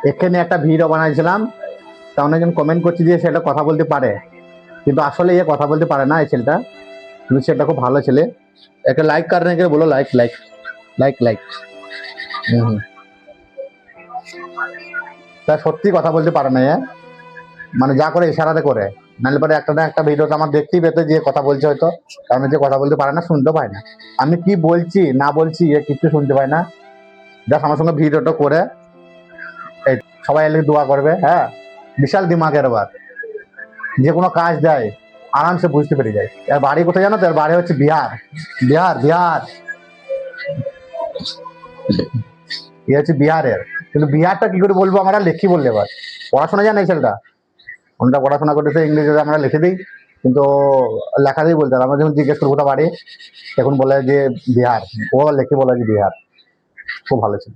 এখানে একটা ভিডিও বানাইছিলাম, তা অনেকজন কমেন্ট করছে যে সেটা কথা বলতে পারে, কিন্তু আসলে এ কথা বলতে পারে না এই ছেলেটা, কিন্তু সেটা খুব ভালো ছেলে। একটা লাইক करने के लिए बोलो, लाइक लाइक लाइक लाइक। তা সত্যি কথা বলতে পারে না, মানে যা করে ইশারাতে করে, নাহলে পরে একটা না একটা ভিডিওতে আমার দেখতেই পেতে যে কথা বলছে হয়তো, কারণ যে কথা বলতে পারে না, শুনতে পায় না, আমি কি বলছি না বলছি এ কিছু শুনতে পায় না। জাস্ট আমার সঙ্গে ভিডিওটা করে এই সবাই এলে দোয়া করবে। হ্যাঁ, বিশাল দিমাগের বার, যে কোনো কাজ দেয় আরামসে বুঝতে পেরে যায়। এর বাড়ি কোথায় জানো তো? এর বাড়ি হচ্ছে বিহার, বিহার বিহার। এ হচ্ছে বিহারের, কিন্তু বিহারটা কি করে বলবো আমরা, লিখি বললে এবার। পড়াশোনা জানে এই ছেলেটা, ওনটা পড়াশোনা করতেছে ইংরেজিতে, আমরা লিখে দিই, কিন্তু লেখাতেই বলতে হবে। আমরা যখন জিজ্ঞেস করবো কোথা বাড়ি, তখন বলে যে বিহার, ও লিখে বলে যে বিহার। খুব ভালো ছিল।